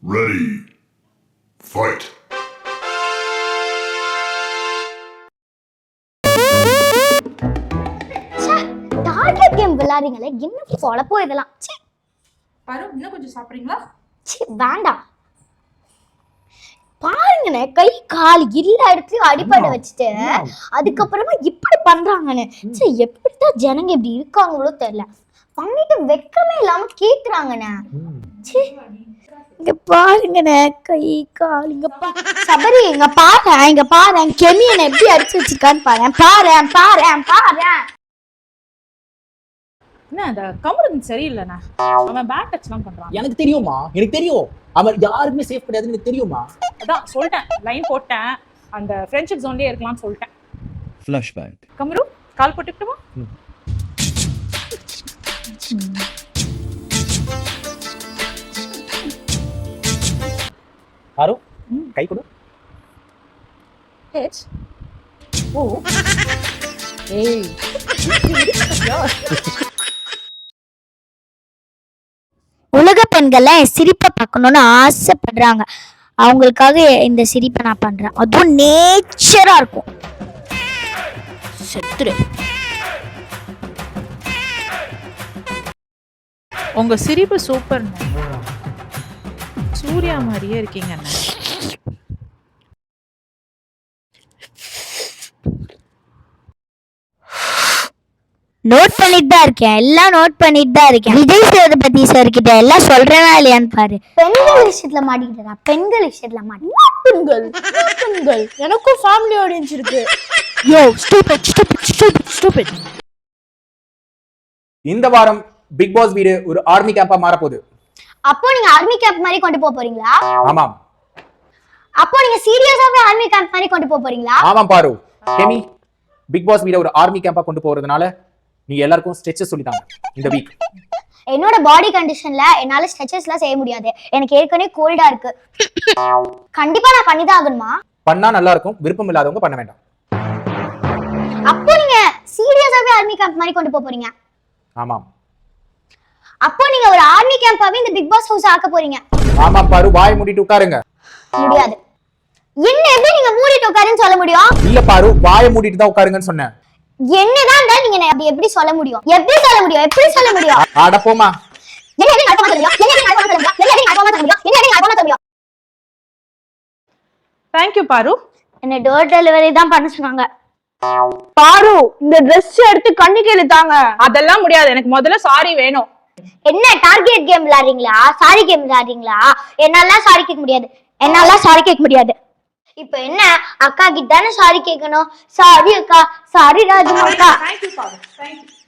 Ready. Fight. Target game விளையாடுறீங்களே, என்ன பொழப்போ இதெல்லாம். பாரு, இன்னும் கொஞ்சம் சாப்பிடுறீங்களா? வேண்டாம். பாருங்கண்ணே, கை கால் எல்லா இடத்துலயும் அடிப்படை வச்சுட்டு அதுக்கப்புறமா இப்படி பண்றாங்கன்னு. சரி, எப்படித்தான் ஜனங்க இப்படி இருக்காங்களோ தெரியல. பண்ணிட்டு வெக்கமே இல்லாம கேக்குறாங்கண்ணே. இங்க பாருங்கண்ணே, கை கால் இங்க சபரி இங்க பாரு, இங்க பாரு கெமியனை எப்படி அடிச்சு வச்சிருக்கான்னு பாரு. பாரு பாரு பாரு. என்ன அந்த கமருதன் சரியில்லைண்ணா, அவன் பேட் டச்லாம் பண்றான். எனக்கு தெரியுமா, எனக்கு தெரியும். அவன் யாருக்குமே சேஃப் கிடையாதுன்னு எனக்கு தெரியுமா. அதான் சொல்லிட்டேன், லைன் போட்டேன், அந்த ஃப்ரெண்ட்ஷிப் ஜோன்லயே இருக்கலாம்னு சொல்லிட்டேன். ஃபிளாஷ்பேக். கமரு, கால் போட்டுக்கிட்டுமா? பாரு, கை கொடு. ஹெச் ஓ ஏய் உலக பெண்களை சிரிப்பை பார்க்கணும்னு ஆசைப்படுறாங்க. அவங்களுக்காக இந்த சிரிப்பை நான் பண்றேன். அதுவும் நேச்சரா இருக்கும். செத்துரு. உங்க சிரிப்பு சூப்பர், சூர்யா மாதிரியே இருக்கீங்க. நோட் பண்ணிட்டு தான் இருக்கேன், எல்லாம் நோட் பண்ணிட்டு தான் இருக்கேன். விஜய் சேதுபதி சார் கிட்ட எல்லாம் சொல்றேனா இல்லையான்னு பாரு. பெண்கள் விஷயத்துல மாட்டிக்கிட்டா, பெண்கள் விஷயத்துல பெண்கள் எனக்கும் ஃபேமிலி ஆடியன்ஸ் இருக்கு. யோ ஸ்டூபிட் ஸ்டூபிட் ஸ்டூபிட் ஸ்டூபிட். இந்த வாரம் பிக் பாஸ் வீடு ஒரு ஆர்மி கேம்பா மாற போகுது. அப்போ நீங்க ஆர்மி கேம்ப் மாதிரி கொண்டு போறீங்களா? ஆமாம். அப்போ நீங்க சீரியஸாவே ஆர்மி கேம்ப் மாதிரி கொண்டு போறீங்களா? ஆமாம் பாரு. கெமி, பிக் பாஸ் வீட ஒரு ஆர்மி கேம்பா கொண்டு போறதுனால நீங்க எல்லாருக்கும் ஸ்ட்ரெச்சஸ் சொல்லிட்டாங்க இந்த வீக். என்னோட பாடி கண்டிஷன்ல என்னால ஸ்ட்ரெச்சஸ்லாம் செய்ய முடியாது. எனக்கு ஏற்கனவே கோல்டா இருக்கு. கண்டிப்பா நான் பண்ணிதான் ஆகணுமா? பண்ணா நல்லா இருக்கும், விருப்பம் இல்லாதவங்க பண்ண வேண்டாம். அப்போ நீங்க சீரியஸாவே ஆர்மி கேம்ப் மாதிரி கொண்டு போறீங்க? ஆமாம். அப்போ நீங்க ஒரு ஆர்மி கேம்பாவே இந்த பிக் பாஸ் ஹவுஸ் ஆக்க போறீங்க? ஆமாம் பாரு, வாய் மூடிட்டு உட்காருங்க. முடியாது. என்ன எப்படி நீங்க மூடிட்டு உட்காருன்னு சொல்ல முடியும்? இல்ல பாரு, வாயை மூடிட்டு தான் உட்காருங்கன்னு சொன்னேன். என்னதான் நீங்க அப்படி எப்படி சொல்ல முடியும்? எப்படி சொல்ல முடியும்? எப்படி சொல்ல முடியும்? ஆட போமா. தேங்க் யூ பாரு. என்ன டோர் டெலிவரி தான் பண்ண சொன்னாங்க. பாரு, இந்த Dress எடுத்து கண்ணுக்கு இழுத்தாங்க. அதெல்லாம் முடியாது, எனக்கு முதல்ல சாரி வேணும். என்ன டார்கெட் கேம் விளையாடுறீங்களா? சாரி கேம் விளையாடுறீங்களா? என்னால சாரி கேட்க முடியாது. என்னால சாரி கேட்க முடியாது. இப்போ என்ன, அக்கா கிட்ட தானே சாரி கேட்கணும். சாரி அக்கா, சாரி ராஜமா அக்கா. தேங்க் யூ பாரு, தேங்க் யூ.